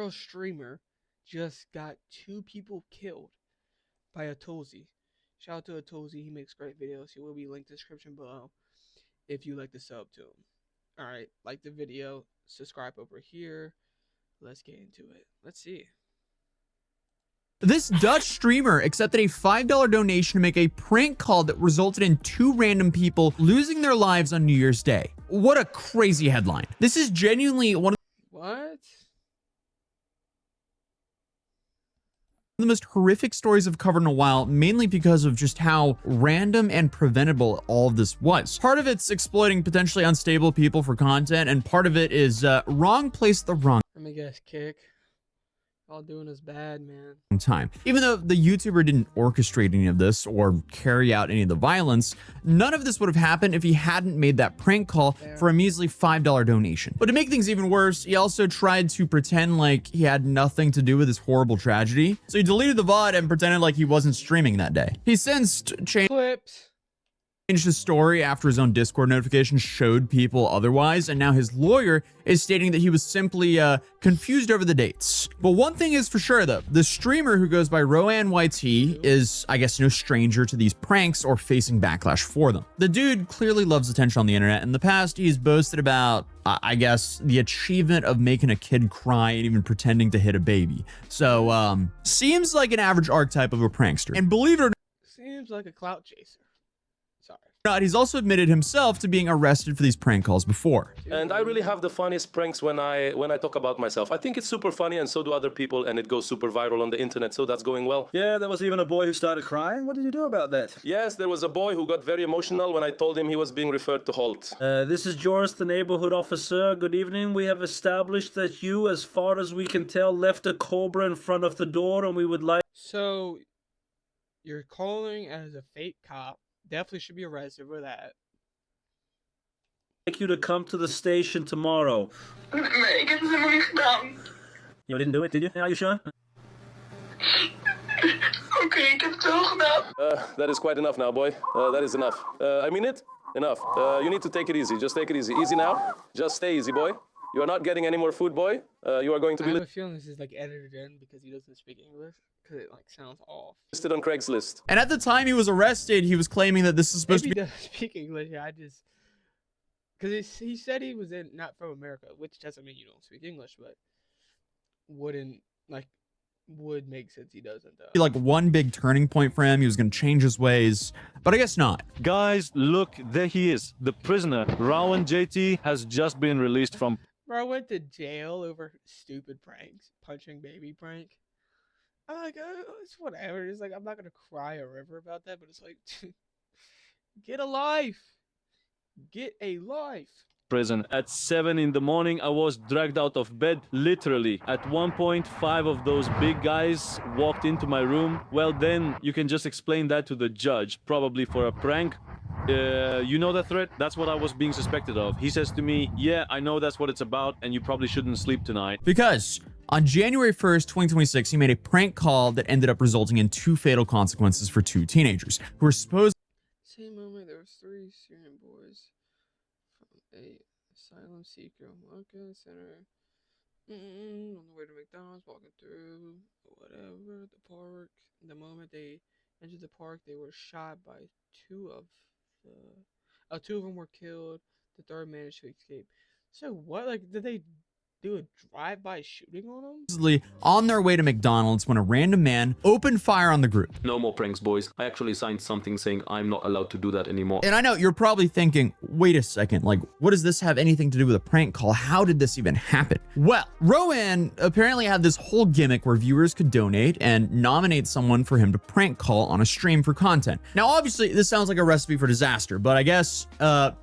IRL streamer just got 2 people killed by atozy. Shout out to atozy. He makes great videos. He will be linked in the description below if you like to sub to him. Alright, like the video, subscribe over here. Let's get into it. Let's see. This Dutch streamer accepted a $5 donation to make a prank call that resulted in 2 random people losing their lives on New Year's Day. What a crazy headline. This is genuinely one of What? the most horrific stories I've covered in a while, mainly because of just how random and preventable all of this was. Part of it's exploiting potentially unstable people for content, and part of it is wrong place at the wrong Let me guess, kick. All doing is bad, man. time. Even though the YouTuber didn't orchestrate any of this or carry out any of the violence, none of this would have happened if he hadn't made that prank call for a measly $5 donation. But to make things even worse, he also tried to pretend like he had nothing to do with this horrible tragedy. So he deleted the VOD and pretended like he wasn't streaming that day. He since changed his story after his own Discord notification showed people otherwise, and now his lawyer is stating that he was simply confused over the dates. But one thing is for sure though, the streamer who goes by Rowan YT is, I guess, no stranger to these pranks or facing backlash for them. The dude clearly loves attention on the internet. In the past, he's boasted about, I guess, the achievement of making a kid cry and even pretending to hit a baby. So, seems like an average archetype of a prankster. And believe it or not, seems like a clout chaser. Sorry. He's also admitted himself to being arrested for these prank calls before. And I really have the funniest pranks when I talk about myself. I think it's super funny, and so do other people, and it goes super viral on the internet, so that's going well. Yeah, there was even a boy who started crying. What did you do about that? Yes, there was a boy who got very emotional when I told him he was being referred to Holt. This is Joris, the neighborhood officer. Good evening. We have established that you, as far as we can tell, left a cobra in front of the door, and we would like... So, you're calling as a fake cop. Definitely should be arrested for that. Like you to come to the station tomorrow. Nee, ik heb het helemaal niet gedaan. You didn't do it, did you? Are you sure? Oké, ik heb het wel gedaan. That is quite enough now, boy. That is enough. I mean it? Enough. You need to take it easy. Just take it easy. Easy now. Just stay easy, boy. You are not getting any more food, boy. You are going to be... I have a feeling this is like edited in because he doesn't speak English. Because it like sounds off. Listed on Craigslist. And at the time he was arrested, he was claiming that this is supposed Maybe to be... he doesn't speak English. I just... Because he said he was not from America, which doesn't mean you don't speak English, but would make sense he doesn't though. Like one big turning point for him. He was going to change his ways, but I guess not. Guys, look, there he is. The prisoner, Rowan JT, has just been released from... Bro, I went to jail over stupid pranks. Punching baby prank. I'm like, it's whatever. It's like, I'm not going to cry a river about that, but it's like, get a life. Get a life. Prison. At 7 in the morning, I was dragged out of bed, literally. At one point, 5 of those big guys walked into my room. Well, then you can just explain that to the judge, probably for a prank. You know that threat? That's what I was being suspected of. He says to me, yeah, I know that's what it's about, and you probably shouldn't sleep tonight. Because on January 1st, 2026, he made a prank call that ended up resulting in 2 fatal consequences for 2 teenagers who were supposed... Same moment, there was 3 Syrian boys from a asylum seeker walking center. On the way to McDonald's, walking through whatever the park. The moment they entered the park, they were shot by 2 of them were killed. The 3rd managed to escape. So what? Like, did they do a drive-by shooting on them? On their way to McDonald's when a random man opened fire on the group. No more pranks, boys. I actually signed something saying I'm not allowed to do that anymore. And I know you're probably thinking, wait a second, like, what does this have anything to do with a prank call? How did this even happen? Well, Rowan apparently had this whole gimmick where viewers could donate and nominate someone for him to prank call on a stream for content. Now, obviously, this sounds like a recipe for disaster, but I guess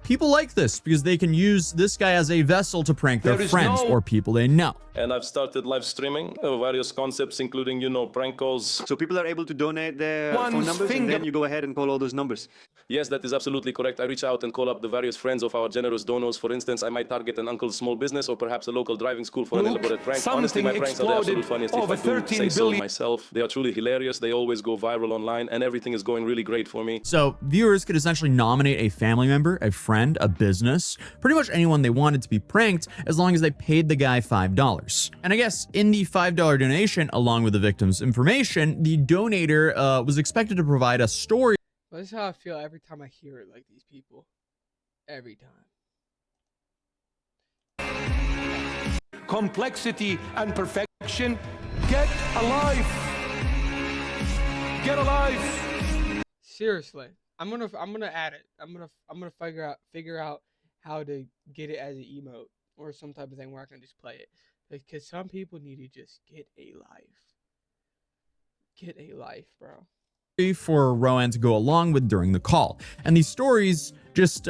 people like this because they can use this guy as a vessel to prank their friends or people they know. And I've started live streaming various concepts, including, prank calls. So people are able to donate their phone numbers, and then you go ahead and call all those numbers. Yes, that is absolutely correct. I reach out and call up the various friends of our generous donors. For instance, I might target an uncle's small business or perhaps a local driving school for an elaborate prank. Honestly, my pranks are the absolute funniest if I do say so myself. They are truly hilarious. They always go viral online and everything is going really great for me. So viewers could essentially nominate a family member, a friend, a business, pretty much anyone they wanted to be pranked as long as they paid the guy $5. And I guess in the $5 donation, along with the victim's information, the donator was expected to provide a story. Well, this is how I feel every time I hear it, like these people. Every time. Complexity and perfection. Get alive. Get alive. Seriously, I'm gonna add it. I'm gonna figure out how to get it as an emote or some type of thing where I can just play it. Because some people need to just get a life. Get a life, bro. For Rowan to go along with during the call. And these stories just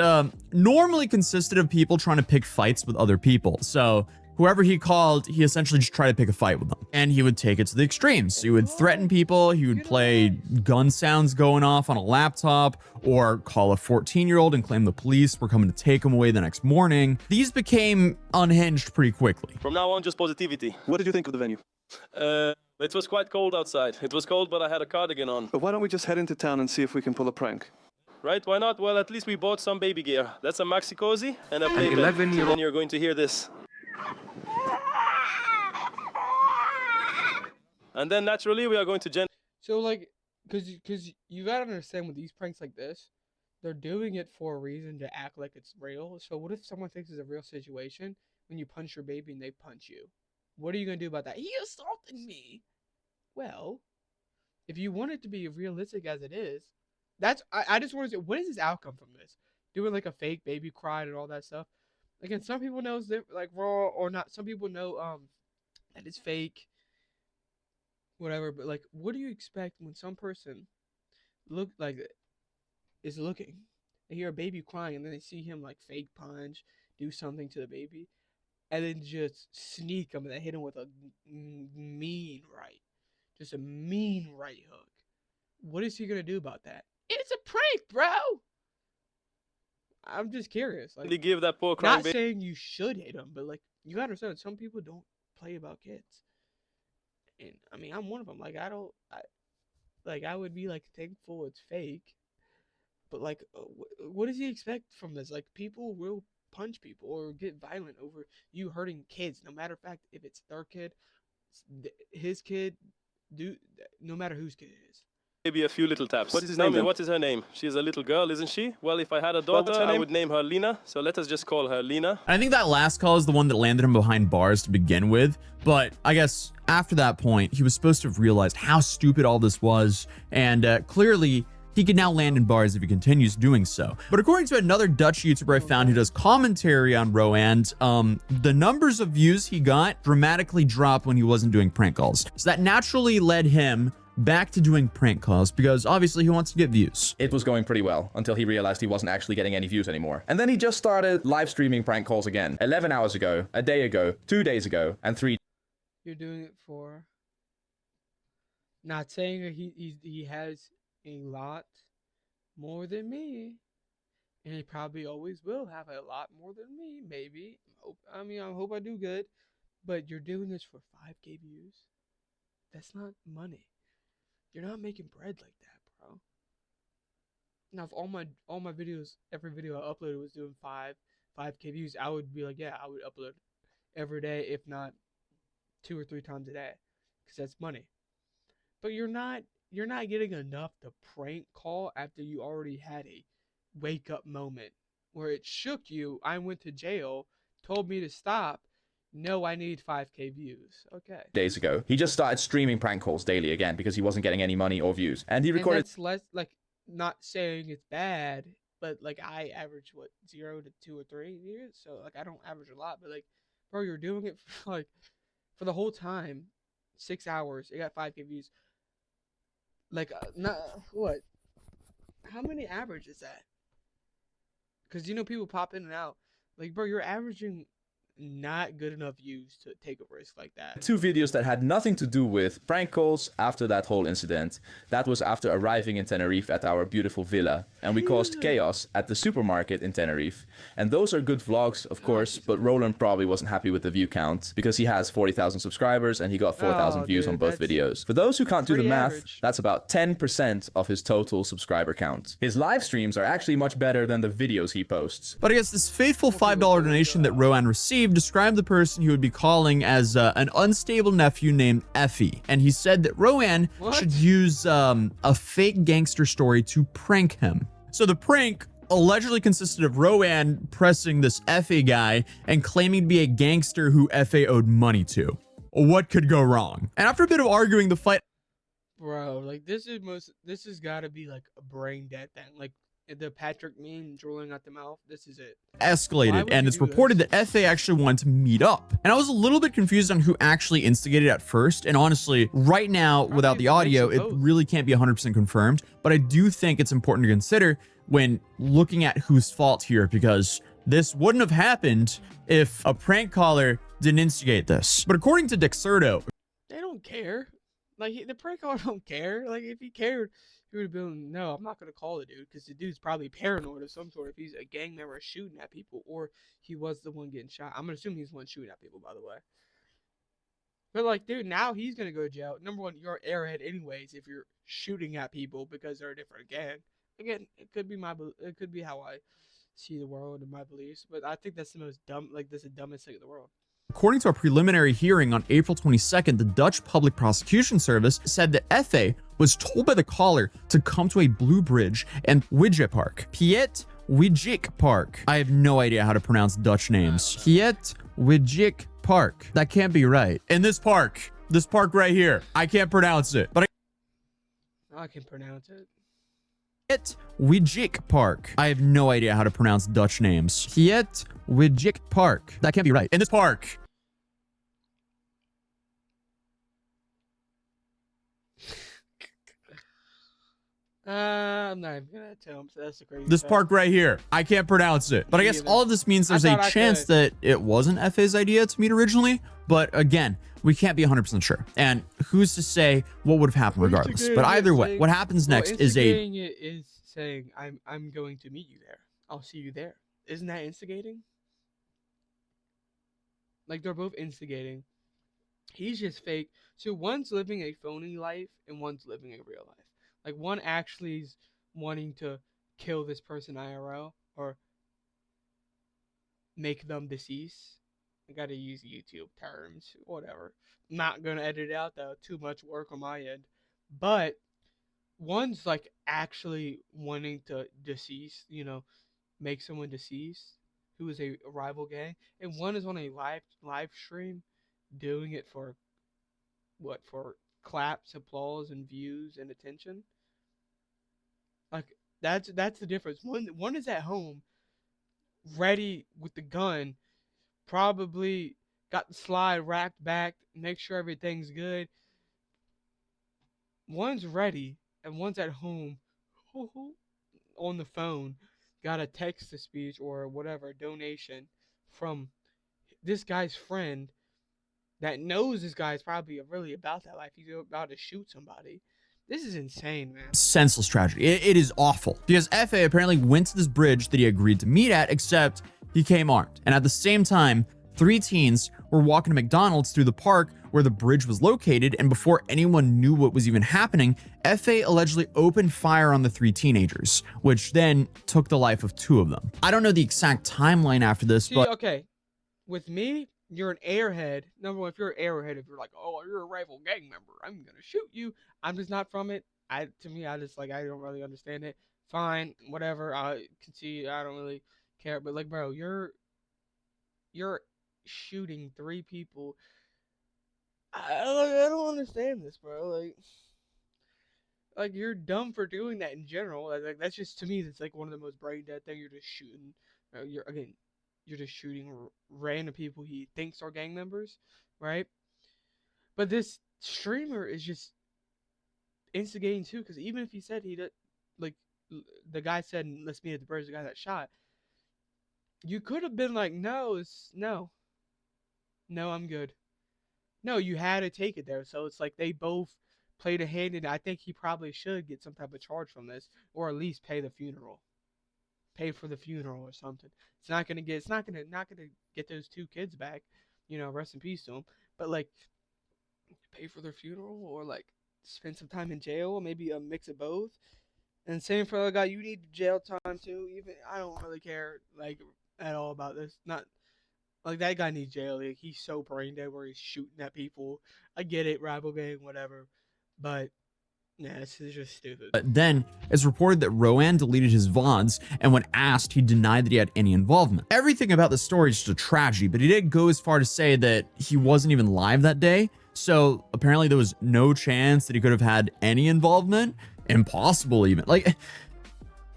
normally consisted of people trying to pick fights with other people. So whoever he called, he essentially just tried to pick a fight with them. And he would take it to the extremes. He would threaten people, he would play gun sounds going off on a laptop, or call a 14-year-old and claim the police were coming to take him away the next morning. These became unhinged pretty quickly. From now on, just positivity. What did you think of the venue? It was quite cold outside. It was cold, but I had a cardigan on. But why don't we just head into town and see if we can pull a prank? Right, why not? Well, at least we bought some baby gear. That's a maxi cozy and a play bed. And then you're going to hear this. And then naturally we are going to So like, cause you gotta understand with these pranks like this, they're doing it for a reason to act like it's real. So what if someone thinks it's a real situation when you punch your baby and they punch you? What are you gonna do about that? He assaulted me. Well, if you want it to be realistic as it is, I just want to say, what is this outcome from this? Doing like a fake baby cry and all that stuff. Again, some people know it's like raw or not. Some people know that it's fake, whatever. But like, what do you expect when some person is looking, they hear a baby crying, and then they see him like fake punch, do something to the baby, and then just sneak him and then hit him with a mean right. Just a mean right hook. What is he gonna do about that? It's a prank, bro. I'm just curious. Like, give that poor crying not baby. saying you should hit him, but like you gotta understand, some people don't play about kids. And I mean, I'm one of them. Like I would be like thankful it's fake, but like, what does he expect from this? Like, people will punch people or get violent over you hurting kids, no matter fact if it's their kid, his kid. No matter whose kid it is. Maybe a few little taps. What is his Tell name me, then? what is her name? She's a little girl, isn't she? Well, if I had a daughter, I would name her Lena. So let us just call her Lena. I think that last call is the one that landed him behind bars to begin with. But I guess after that point, he was supposed to have realized how stupid all this was. And clearly, he can now land in bars if he continues doing so. But according to another Dutch YouTuber I found who does commentary on Rowan, the numbers of views he got dramatically dropped when he wasn't doing prank calls. So that naturally led him back to doing prank calls because obviously he wants to get views. It was going pretty well until he realized he wasn't actually getting any views anymore. And then he just started live streaming prank calls again. 11 hours ago, a day ago, 2 days ago, and 3 You're doing it for, not saying that he has a lot more than me, and he probably always will have a lot more than me. Maybe. I mean, I hope I do good, but you're doing this for 5K views. That's not money. You're not making bread like that, bro. Now, if all my videos, every video I uploaded was doing 5K views, I would be like, yeah, I would upload every day, if not 2 or 3 times a day, because that's money. But you're not getting enough to prank call after you already had a wake up moment where it shook you. I went to jail, told me to stop. No, I need 5K views. Okay. days ago. He just started streaming prank calls daily again because he wasn't getting any money or views. And he recorded... And that's less, like, not saying it's bad, but like I average what, 0 to 2 or 3 views, so like I don't average a lot, but like, bro, you're doing it for like for the whole time, 6 hours. It got 5K views. Like, not what? How many average is that? Because you know people pop in and out. Like, bro, you're averaging not good enough views to take a risk like that. 2 videos that had nothing to do with prank calls after that whole incident. That was after arriving in Tenerife at our beautiful villa, and we caused chaos at the supermarket in Tenerife. And those are good vlogs, of course, but Roland probably wasn't happy with the view count because he has 40,000 subscribers and he got 4,000 views on both videos. For those who can't do the math, that's about 10% of his total subscriber count. His live streams are actually much better than the videos he posts. But I guess this faithful $5 donation that Rowan received described the person he would be calling as an unstable nephew named Effie. And he said that Rowan should use a fake gangster story to prank him. So the prank allegedly consisted of Rowan pressing this Effie guy and claiming to be a gangster who Effie owed money to. What could go wrong? And after a bit of arguing, the fight... Bro, like this has got to be like a brain dead thing. Like the Patrick meme drooling out the mouth. This is it. Escalated, and it's reported that Effie actually wanted to meet up. And I was a little bit confused on who actually instigated at first. And honestly, right now, without the audio, it really can't be 100% confirmed. But I do think it's important to consider when looking at whose fault here, because this wouldn't have happened if a prank caller didn't instigate this. But according to Dexerto, they don't care. Like the prank caller don't care. Like if he cared, he would have been, no, I'm not gonna call the dude because the dude's probably paranoid of some sort. If he's a gang member shooting at people, or he was the one getting shot. I'm gonna assume he's the one shooting at people, by the way. But like, dude, now he's gonna go to jail. Number one, you're an airhead anyways if you're shooting at people because they're a different gang. Again, it could be how I see the world and my beliefs, but I think that's the most dumb. Like, this is the dumbest thing in the world. according to a preliminary hearing on April 22nd, the Dutch Public Prosecution Service said that Effie was told by the caller to come to a blue bridge and Widget Park. KiIIed Park. I have no idea how to pronounce Dutch names. KiIIed Park. That can't be right. In this park right here. I can't pronounce it, but I can pronounce it. KiIIed Park. I have no idea how to pronounce Dutch names. KiIIed Park. That can't be right. In this park. I'm not even gonna tell him. So that's the crazy. This park right here. I can't pronounce it. But I guess all of this means there's a chance that it wasn't Effie's idea to meet originally. But again, we can't be 100% sure. And who's to say what would have happened regardless? But either way, what happens next is saying I'm going to meet you there. I'll see you there. Isn't that instigating? Like, they're both instigating. He's just fake. So one's living a phony life and one's living a real life. Like, one actually is wanting to kill this person IRL or make them deceased. I gotta use YouTube terms, whatever. Not gonna edit it out though, too much work on my end. But one's like actually wanting to decease, make someone deceased who is a rival gang, and one is on a live stream doing it for claps, applause, and views and attention. Like that's the difference. One is at home, ready with the gun, probably got the slide racked back, make sure everything's good. One's ready, and one's at home, on the phone, got a text-to-speech or whatever donation from this guy's friend that knows this guy's probably really about that life. He's about to shoot somebody. This is insane, man. Senseless tragedy. It is awful. Because Effie apparently went to this bridge that he agreed to meet at, except he came armed. And at the same time, 3 teens were walking to McDonald's through the park where the bridge was located, and before anyone knew what was even happening, Effie allegedly opened fire on the 3 teenagers, which then took the life of 2 of them. I don't know the exact timeline after this, but... Okay, with me, you're an airhead. Number one, if you're an airhead, if you're like, oh, you're a rival gang member, I'm gonna shoot you. I'm just not from it. I don't really understand it. Fine, whatever. I can see. I don't really care. But like, bro, you're shooting 3 people. I don't understand this, bro. Like you're dumb for doing that in general. Like that's just, to me, that's like one of the most brain dead things. You're just shooting. You're just shooting random people he thinks are gang members, right? But this streamer is just instigating too, because even if he said he did, like the guy said, let's meet at the bridge, the guy that shot, you could have been like, no, No, I'm good. No, you had to take it there. So it's like they both played a hand in it. I think he probably should get some type of charge from this, or at least pay the funeral. Pay for the funeral or something. It's not gonna get those two kids back. Rest in peace to them. But like, pay for their funeral, or like spend some time in jail, or maybe a mix of both. And same for the guy, you need jail time too. Even I don't really care like at all about this. Not like that guy needs jail. Like, he's so brain dead where he's shooting at people. I get it, rival gang, whatever. But yeah, this is just stupid. But then it's reported that Rowan deleted his VODs, and when asked, he denied that he had any involvement. Everything about the story is just a tragedy, but he did go as far to say that he wasn't even live that day. So apparently there was no chance that he could have had any involvement. Impossible even. Like,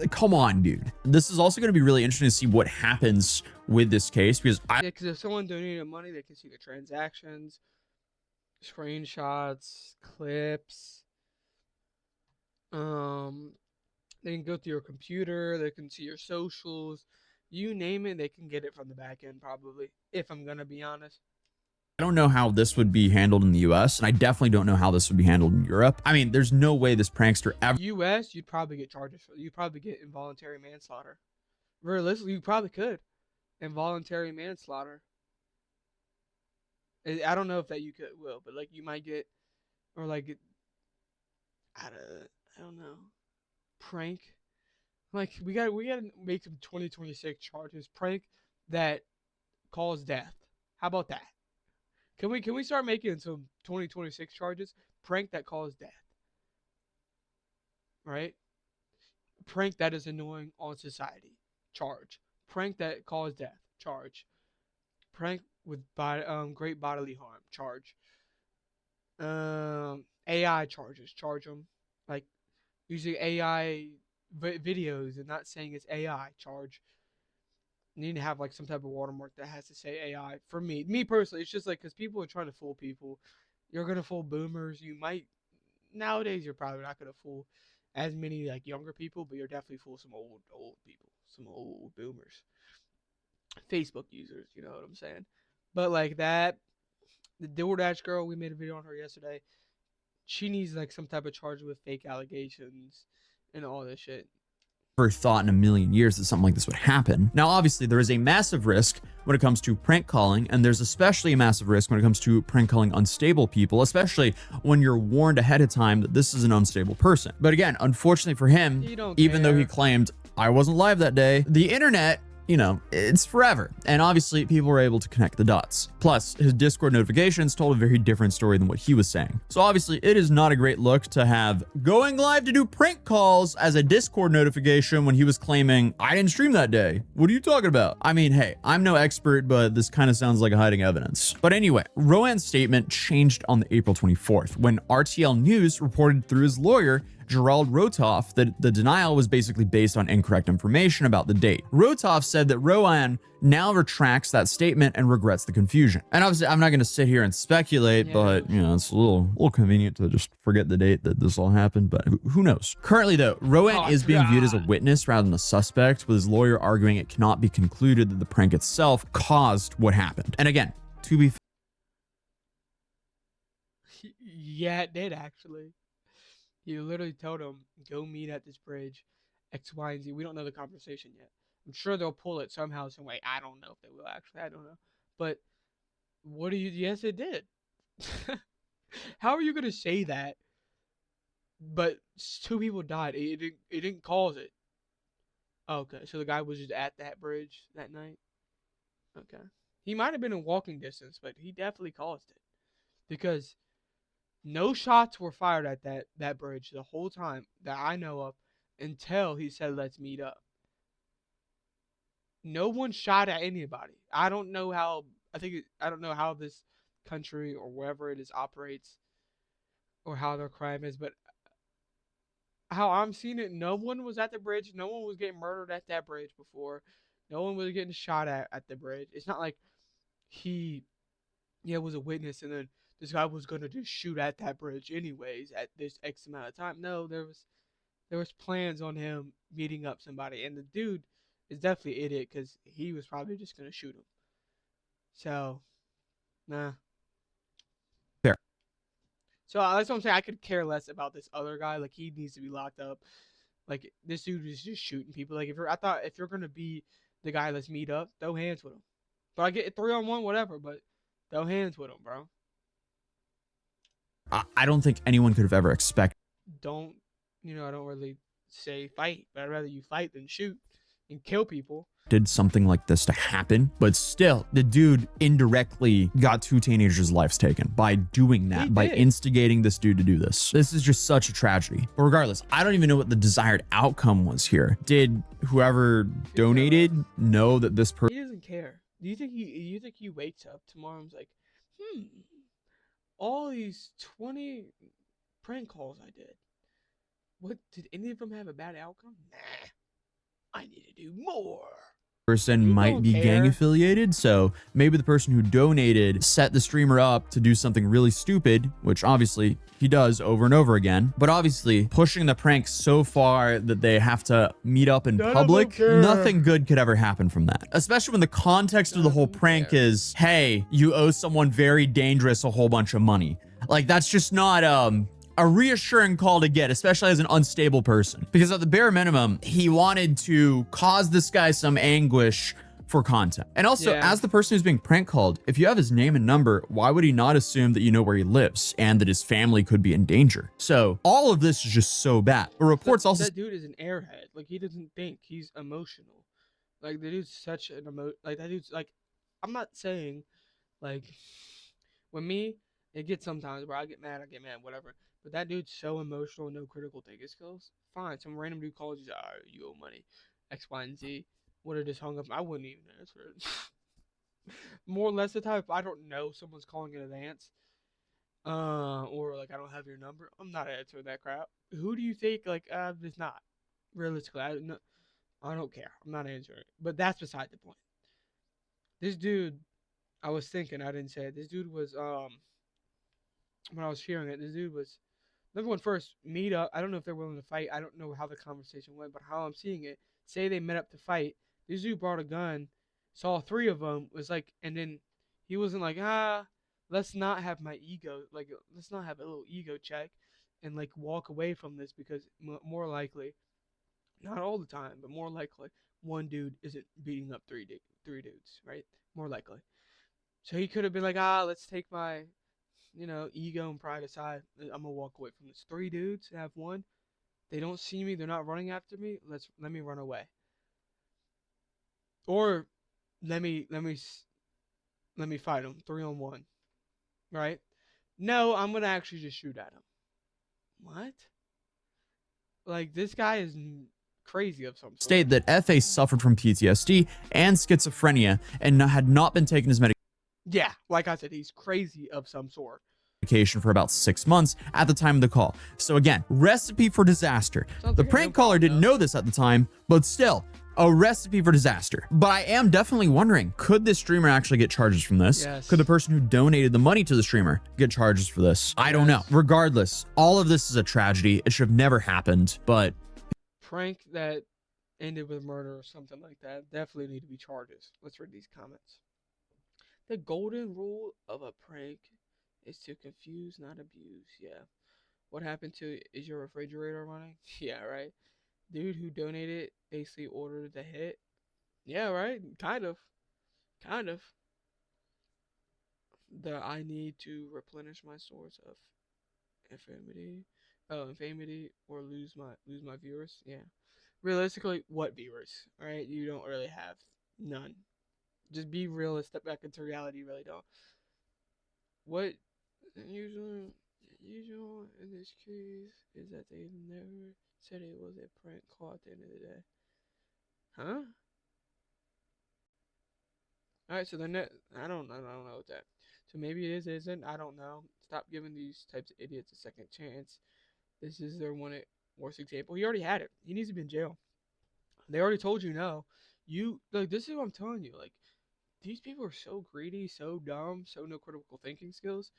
come on, dude. This is also going to be really interesting to see what happens with this case, because because if someone donated money, they can see the transactions, screenshots, clips. They can go through your computer. They can see your socials. You name it, they can get it from the back end probably. If I'm gonna be honest. I don't know how this would be handled in the US, and I definitely don't know how this would be handled in Europe. I mean, there's no way this prankster ever. US, you'd probably get charges for. You'd probably get involuntary manslaughter. Realistically, you probably could. Involuntary manslaughter. I don't know if that you will, but like you might get, or like, I don't know, prank. Like we gotta make some 2026 charges. Prank that cause death. How about that? Can we start making some 2026 charges? Prank that cause death. Right? Prank that is annoying on society. Charge. Prank that cause death. Charge. Prank with great bodily harm. Charge. AI charges. Charge them. Like using AI videos and not saying it's AI. Charge. You need to have like some type of watermark that has to say AI. For me personally, it's just like because people are trying to fool people. You're gonna fool boomers. You might nowadays. You're probably not gonna fool as many like younger people, but you're definitely fool some old people, some old boomers, Facebook users. You know what I'm saying? But like that, the DoorDash girl, we made a video on her yesterday. She needs like some type of charge with fake allegations and all this shit. Thought in a million years that something like this would happen. Now, obviously, there is a massive risk when it comes to prank calling, and there's especially a massive risk when it comes to prank calling unstable people, especially when you're warned ahead of time that this is an unstable person. But again, unfortunately for him, even though he claimed I wasn't live that day, the internet, it's forever. And obviously people were able to connect the dots. Plus, his Discord notifications told a very different story than what he was saying. So obviously it is not a great look to have going live to do prank calls as a Discord notification when he was claiming, I didn't stream that day. What are you talking about? I mean, hey, I'm no expert, but this kind of sounds like a hiding evidence. But anyway, Rowan's statement changed on the April 24th when RTL News reported through his lawyer Gerald Rotoff that the denial was basically based on incorrect information about the date. Rotoff said that Rowan now retracts that statement and regrets the confusion. And obviously, I'm not going to sit here and speculate, but it's a little convenient to just forget the date that this all happened, but who knows? Currently, though, Rowan is being viewed as a witness rather than a suspect, with his lawyer arguing it cannot be concluded that the prank itself caused what happened. And again, to be yeah, it did actually. He literally told him, go meet at this bridge, X, Y, and Z. We don't know the conversation yet. I'm sure they'll pull it somehow, some way. I don't know if they will, actually. I don't know. But yes, it did. How are you going to say that? But 2 people died. It didn't cause it. Okay, so the guy was just at that bridge that night? Okay. He might have been in walking distance, but he definitely caused it. Because no shots were fired at that bridge the whole time that I know of until he said, let's meet up. No one shot at anybody. I don't know how this country or wherever it is operates or how their crime is, but how I'm seeing it, no one was at the bridge. No one was getting murdered at that bridge before. No one was getting shot at the bridge. It's not like he was a witness and then this guy was gonna just shoot at that bridge anyways at this X amount of time. No, there was plans on him meeting up somebody, and the dude is definitely an idiot because he was probably just gonna shoot him. So Nah. Fair. So that's what I'm saying. I could care less about this other guy. Like, he needs to be locked up. Like, this dude is just shooting people. Like, I thought if you're gonna be the guy, let's meet up. Throw hands with him. But I get it 3-on-1, whatever. But throw hands with him, bro. I don't think anyone could have ever expected. Don't, I don't really say fight, but I'd rather you fight than shoot and kill people. Did something like this to happen, but still, the dude indirectly got 2 teenagers' lives taken by doing that, by instigating this dude to do this. This is just such a tragedy. But regardless, I don't even know what the desired outcome was here. Did whoever donated know that this person? He doesn't care. Do you think he wakes up tomorrow and is like, all these 20 prank calls I did, what did any of them have a bad outcome? Nah, I need to do more. Person might be gang affiliated, so maybe the person who donated set the streamer up to do something really stupid, which obviously he does over and over again, but obviously pushing the prank so far that they have to meet up in public, nothing good could ever happen from that. Especially when the context of the whole prank is, hey, you owe someone very dangerous a whole bunch of money. Like, that's just not a reassuring call to get, especially as an unstable person. Because at the bare minimum, he wanted to cause this guy some anguish for content. And also, as the person who's being prank called, if you have his name and number, why would he not assume that you know where he lives and that his family could be in danger? So all of this is just so bad. But reports also— that dude is an airhead. Like, he doesn't think. He's emotional. Like, the dude's such an like, that dude's like, I'm not saying, like, with me, it gets sometimes where I get mad, whatever. But that dude's so emotional, no critical thinking skills. Fine, some random dude calls you, you owe money, X, Y, and Z. Would have just hung up. I wouldn't even answer it. More or less the time, if I don't know someone's calling in advance, or like I don't have your number, I'm not answering that crap. Who do you think? Like, it's not. Realistically, I don't care. I'm not answering it. But that's beside the point. This dude, I was thinking, I didn't say it. This dude was when I was hearing it, this dude was number one. First, meet up. I don't know if they're willing to fight. I don't know how the conversation went, but how I'm seeing it, say they met up to fight. This dude brought a gun, saw 3 of them, was like, and then he wasn't like, let's not have my ego, like, let's not have a little ego check and like walk away from this, because more likely, not all the time, but more likely, one dude isn't beating up three dudes, right? More likely. So he could have been like, let's take my, ego and pride aside. I'm gonna walk away from this. 3 dudes have one. They don't see me. They're not running after me. Let me run away. Or let me fight them 3-on-1, right? No, I'm gonna actually just shoot at him. What? Like, this guy is crazy of some sort. State that FA suffered from PTSD and schizophrenia and had not been taking his medication. Yeah, like I said, he's crazy of some sort. For about 6 months at the time of the call. So again, recipe for disaster. The prank caller didn't know this at the time, but still, a recipe for disaster. But I am definitely wondering, could this streamer actually get charges from this? Yes. Could the person who donated the money to the streamer get charges for this? I don't know. Regardless, all of this is a tragedy. It should have never happened, but prank that ended with murder or something like that definitely need to be charges. Let's read these comments. The golden rule of a prank is to confuse, not abuse. Yeah. What happened to, is your refrigerator running? Yeah, right. Dude who donated basically ordered the hit. Yeah, right. Kind of. I need to replenish my source of infamy or lose my viewers. Yeah. Realistically, what viewers? All right, you don't really have none. Just be real and step back into reality. You really don't. What usual in this case is that they never said it was a prank call at the end of the day. Huh? Alright, so I don't know what that. So maybe it isn't. I don't know. Stop giving these types of idiots a second chance. This is their worst example. He already had it. He needs to be in jail. They already told you no. This is what I'm telling you. Like, these people are so greedy, so dumb, so no critical thinking skills.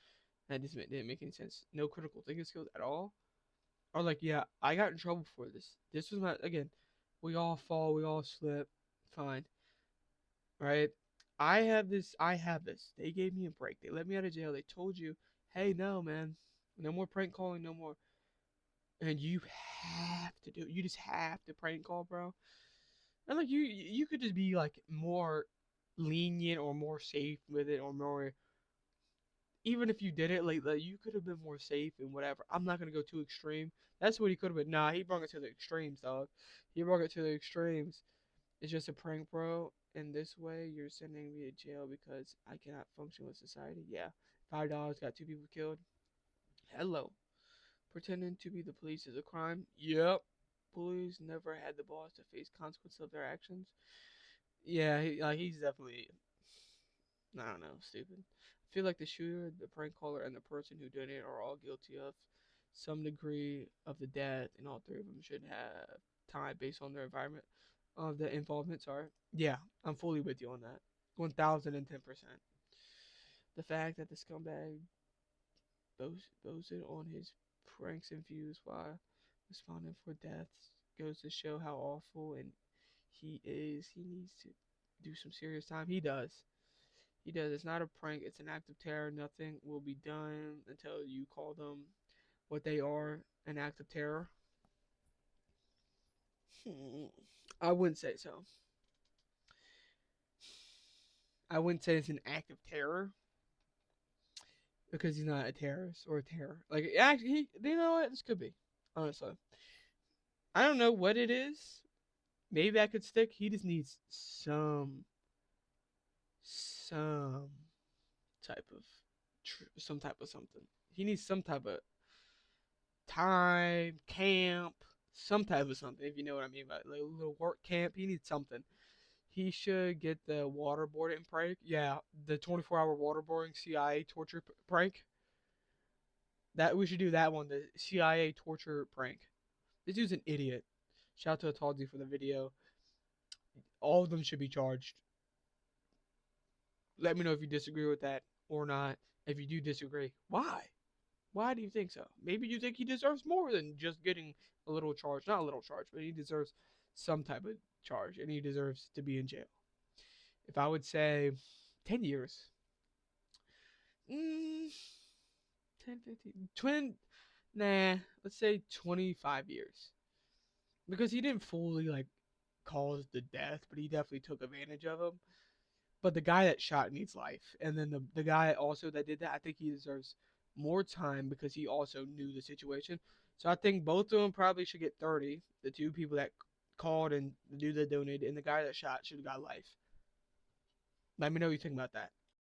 That just didn't make any sense. No critical thinking skills at all. Or like, yeah, I got in trouble for this. This was not, again, we all fall, we all slip. Fine. Right? I have this. They gave me a break. They let me out of jail. They told you, hey, no, man, no more prank calling, no more. And you have to do it. You just have to prank call, bro. And like you could just be like more lenient or more safe with it or more. Even if you did it, like you could have been more safe and whatever. I'm not gonna go too extreme. That's what he could have been. Nah, he brought it to the extremes, dog. He brought it to the extremes. It's just a prank, bro. In this way, you're sending me to jail because I cannot function with society. Yeah, $5 got 2 people killed. Hello, pretending to be the police is a crime. Yep, police never had the balls to face consequences of their actions. Yeah, he's definitely, I don't know, stupid. I feel like the shooter, the prank caller, and the person who did it are all guilty of some degree of the death, and all three of them should have time based on their environment of the involvements are. Yeah, I'm fully with you on that. 1010%. The fact that the scumbag boasted on his pranks and views while responding for deaths goes to show how awful and he is. He needs to do some serious time. He does. He does. It's not a prank. It's an act of terror. Nothing will be done until you call them what they are, an act of terror. I wouldn't say so. I wouldn't say it's an act of terror because he's not a terrorist or a terror. Like, actually, you know what? This could be, honestly. I don't know what it is. Maybe that could stick. He just needs some type of, some type of something. He needs some type of time, camp, some type of something, if you know what I mean by like a little work camp. He needs something. He should get the waterboarding prank. Yeah, the 24-hour waterboarding CIA torture prank. That we should do that one, the CIA torture prank. This dude's an idiot. Shout out to atozy for the video. All of them should be charged. Let me know if you disagree with that or not. If you do disagree, why? Why do you think so? Maybe you think he deserves more than just getting a little charge. Not a little charge, but he deserves some type of charge, and he deserves to be in jail. If I would say 10 years. 10, 15, 20, nah, let's say 25 years. Because he didn't fully, like, cause the death, but he definitely took advantage of him. But the guy that shot needs life. And then the guy also that did that, I think he deserves more time because he also knew the situation. So I think both of them probably should get 30. The 2 people that called and the dude that donated and the guy that shot should have got life. Let me know what you think about that.